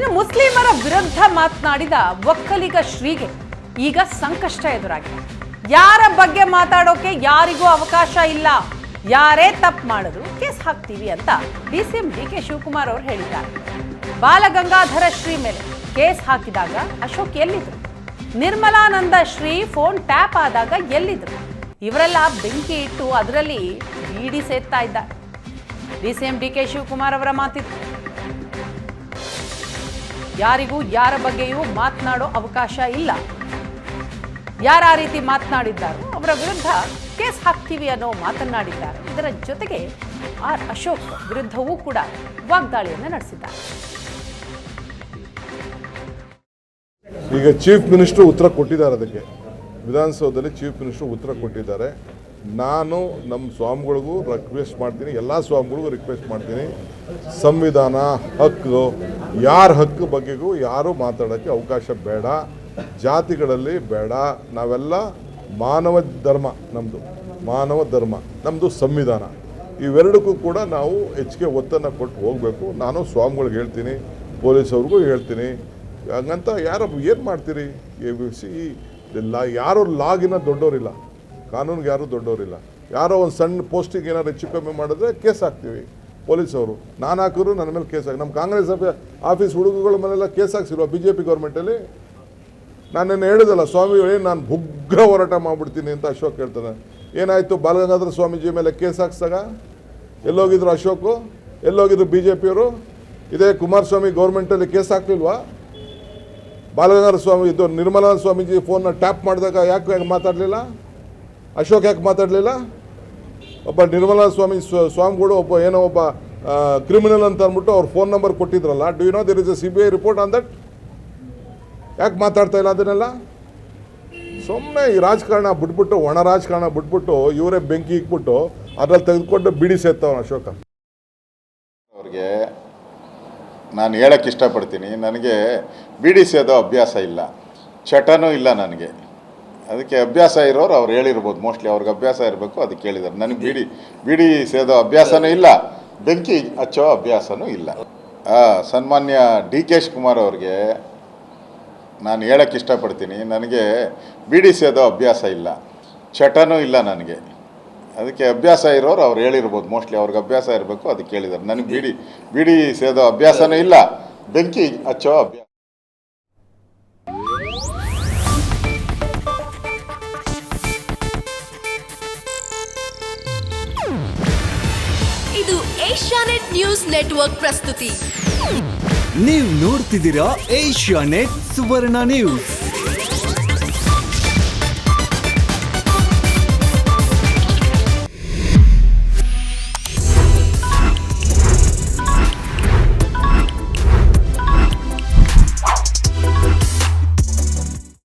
ಇನ್ನು ಮುಸ್ಲಿಮರ ವಿರುದ್ಧ ಮಾತನಾಡಿದ ಒಕ್ಕಲಿಗ ಶ್ರೀಗೆ ಈಗ ಸಂಕಷ್ಟ ಎದುರಾಗಿದೆ. ಯಾರ ಬಗ್ಗೆ ಮಾತಾಡೋಕೆ ಯಾರಿಗೂ ಅವಕಾಶ ಇಲ್ಲ, ಯಾರೇ ತಪ್ಪು ಮಾಡಿದ್ರು ಕೇಸ್ ಹಾಕ್ತೀವಿ ಅಂತ ಡಿಸಿಎಂ ಡಿಕೆ ಶಿವಕುಮಾರ್ ಅವರು ಹೇಳಿದ್ದಾರೆ. ಬಾಲಗಂಗಾಧರ ಶ್ರೀ ಮೇಲೆ ಕೇಸ್ ಹಾಕಿದಾಗ ಅಶೋಕ್ ಎಲ್ಲಿದ್ರು? ನಿರ್ಮಲಾನಂದ ಶ್ರೀ ಫೋನ್ ಟ್ಯಾಪ್ ಆದಾಗ ಎಲ್ಲಿದ್ರು? ಇವರೆಲ್ಲ ಬೆಂಕಿ ಇಟ್ಟು ಅದರಲ್ಲಿ ಬೀಡಿ ಸೇರ್ತಾ ಇದ್ದಾರೆ. ಡಿಸಿಎಂ ಡಿಕೆ ಶಿವಕುಮಾರ್ ಅವರ ಮಾತಿದೆ. ಯಾರಿಗೂ ಯಾರ ಬಗ್ಗೆಯೂ ಮಾತನಾಡೋ ಅವಕಾಶ ಇಲ್ಲ. ಯಾರ ರೀತಿ ಮಾತನಾಡಿದ್ದಾರೋ ಅವರ ವಿರುದ್ಧ ಕೇಸ್ ಹಾಕ್ತೀವಿ ಅನ್ನೋ ಮಾತನಾಡಿದ್ದಾರೆ. ಇದರ ಜೊತೆಗೆ ಆರ್ ಅಶೋಕ್ ವಿರುದ್ಧವೂ ಕೂಡ ವಾಗ್ದಾಳಿಯನ್ನು ನಡೆಸಿದ್ದಾರೆ. ಈಗ ಚೀಫ್ ಮಿನಿಸ್ಟರ್ ಉತ್ತರ ಕೊಟ್ಟಿದ್ದಾರೆ. ಅದಕ್ಕೆ ವಿಧಾನಸೌಧದಲ್ಲಿ ಚೀಫ್ ಮಿನಿಸ್ಟರ್ ಉತ್ತರ ಕೊಟ್ಟಿದ್ದಾರೆ. ನಾನು ನಮ್ಮ ಸ್ವಾಮಿಗಳಿಗೂ ರಿಕ್ವೆಸ್ಟ್ ಮಾಡ್ತೀನಿ, ಎಲ್ಲ ಸ್ವಾಮಿಗಳಿಗೂ ರಿಕ್ವೆಸ್ಟ್ ಮಾಡ್ತೀನಿ, ಸಂವಿಧಾನ ಹಕ್ಕು, ಯಾರ ಹಕ್ಕು ಬಗ್ಗೆಗೂ ಯಾರೂ ಮಾತಾಡೋಕ್ಕೆ ಅವಕಾಶ ಬೇಡ, ಜಾತಿಗಳಲ್ಲಿ ಬೇಡ. ನಾವೆಲ್ಲ ಮಾನವ ಧರ್ಮ, ನಮ್ಮದು ಸಂವಿಧಾನ. ಇವೆರಡಕ್ಕೂ ಕೂಡ ನಾವು ಹೆಚ್ಚಿಗೆ ಒತ್ತನ್ನು ಕೊಟ್ಟು ಹೋಗಬೇಕು. ನಾನು ಸ್ವಾಮಿಗಳಿಗೆ ಹೇಳ್ತೀನಿ, ಪೊಲೀಸವ್ರಿಗೂ ಹೇಳ್ತೀನಿ. ಹಂಗಂತ ಯಾರು ಏನು ಮಾಡ್ತೀರಿ? ಯಾರು ಲಾಗಿನ ದೊಡ್ಡವರಿಲ್ಲ, ಕಾನೂನಿಗೆ ಯಾರೂ ದೊಡ್ಡವರಿಲ್ಲ. ಯಾರೋ ಒಂದು ಸಣ್ಣ ಪೋಸ್ಟಿಗೆ ಏನಾದ್ರು ಹೆಚ್ಚು ಕಮ್ಮಿ ಮಾಡಿದ್ರೆ ಕೇಸ್ ಹಾಕ್ತೀವಿ. ಪೊಲೀಸವರು ನಾನು ಹಾಕಿದ್ರು ನನ್ನ ಮೇಲೆ ಕೇಸ್ ಹಾಕಿ. ನಮ್ಮ ಕಾಂಗ್ರೆಸ್ ಆಫೀಸ್ ಹುಡುಗಗಳ ಮೇಲೆಲ್ಲ ಕೇಸ್ ಹಾಕ್ಸಿಲ್ವ BJP ಗೌರ್ಮೆಂಟಲ್ಲಿ? ನಾನೇನು ಹೇಳಿದಲ್ಲ, ಸ್ವಾಮಿ ನಾನು ಉಗ್ರ ಹೋರಾಟ ಮಾಡಿಬಿಡ್ತೀನಿ ಅಂತ ಅಶೋಕ್ ಹೇಳ್ತಾನೆ. ಏನಾಯಿತು? ಬಾಲಗಂಗಾಧರ ಸ್ವಾಮೀಜಿ ಮೇಲೆ ಕೇಸ್ ಹಾಕ್ಸಾಗ ಎಲ್ಲೋಗಿದ್ರು ಅಶೋಕು? ಎಲ್ಲೋಗಿದ್ರು BJPಯವರು? ಇದೇ ಕುಮಾರಸ್ವಾಮಿ ಗೌರ್ಮೆಂಟಲ್ಲಿ ಕೇಸ್ ಹಾಕ್ಲಿಲ್ವಾ? ಬಾಲಗಂಗಾಧರ ಸ್ವಾಮಿ ಇದು ನಿರ್ಮಲಾ ಸ್ವಾಮೀಜಿ ಫೋನ್ನ ಟ್ಯಾಪ್ ಮಾಡಿದಾಗ ಯಾಕೆ ಮಾತಾಡಲಿಲ್ಲ? ಅಶೋಕ್ ಯಾಕೆ ಮಾತಾಡಲಿಲ್ಲ? ಒಬ್ಬ ನಿರ್ಮಲಾ ಸ್ವಾಮಿಗಳು ಒಬ್ಬ ಕ್ರಿಮಿನಲ್ ಅಂತ ಅಂದ್ಬಿಟ್ಟು ಅವ್ರ ಫೋನ್ ನಂಬರ್ ಕೊಟ್ಟಿದ್ರಲ್ಲ. Do you know there is a CBI report on that? ಯಾಕೆ ಮಾತಾಡ್ತಾ ಇಲ್ಲ ಅದನ್ನೆಲ್ಲ? ಸುಮ್ಮನೆ ಈ ರಾಜಕಾರಣ ಬಿಟ್ಬಿಟ್ಟು, ಒಣ ರಾಜಕಾರಣ ಬಿಟ್ಬಿಟ್ಟು ಇವರೇ ಬೆಂಕಿ ಇಕ್ಬಿಟ್ಟು ಅದ್ರಲ್ಲಿ ತೆಗೆದುಕೊಂಡು ಬಿಡಿ ಸೇರ್ತವನು ಅಶೋಕ. ಅವ್ರಿಗೆ ನಾನು ಹೇಳಕ್ಕೆ ಇಷ್ಟಪಡ್ತೀನಿ, ನನಗೆ ಬಿಡಿ ಸೇದೋ ಅಭ್ಯಾಸ ಇಲ್ಲ, ಚಟನೂ ಇಲ್ಲ ನನಗೆ. ಅದಕ್ಕೆ ಅಭ್ಯಾಸ ಇರೋರು ಅವ್ರು ಹೇಳಿರ್ಬೋದು, ಮೋಸ್ಟ್ಲಿ ಅವ್ರಿಗೆ ಅಭ್ಯಾಸ ಇರಬೇಕು, ಅದಕ್ಕೆ ಹೇಳಿದ್ದಾರೆ. ನನಗೆ ಬಿಡಿ ಸೇದೋ ಅಭ್ಯಾಸನೂ ಇಲ್ಲ, ಬೆಂಕಿ ಹಚ್ಚೋ ಅಭ್ಯಾಸನೂ ಇಲ್ಲ. ಸನ್ಮಾನ್ಯ DK ಶಿವಕುಮಾರ್ ಅವ್ರಿಗೆ ನಾನು ಹೇಳಕ್ಕೆ ಇಷ್ಟಪಡ್ತೀನಿ, ನನಗೆ ಬಿಡಿ ಸೇದೋ ಅಭ್ಯಾಸ ಇಲ್ಲ, ಚಟನೂ ಇಲ್ಲ ನನಗೆ. ಅದಕ್ಕೆ ಅಭ್ಯಾಸ ಇರೋರು ಅವ್ರು ಹೇಳಿರ್ಬೋದು, ಮೋಸ್ಟ್ಲಿ ಅವ್ರಿಗೆ ಅಭ್ಯಾಸ ಇರಬೇಕು, ಅದಕ್ಕೆ ಹೇಳಿದ್ದಾರೆ. ನನಗೆ ಬಿಡಿ ಸೇದೋ ಅಭ್ಯಾಸನೂ ಇಲ್ಲ, ಬೆಂಕಿ ಹಚ್ಚೋ ಅಭ್ಯಾಸ. ಇದು ಏಷ್ಯಾನೆಟ್ ನ್ಯೂಸ್ ನೆಟ್ವರ್ಕ್ ಪ್ರಸ್ತುತಿ. ನೀವು ನೋಡ್ತಿದ್ದೀರಾ ಏಷ್ಯಾನೆಟ್ ಸುವರ್ಣ ನ್ಯೂಸ್.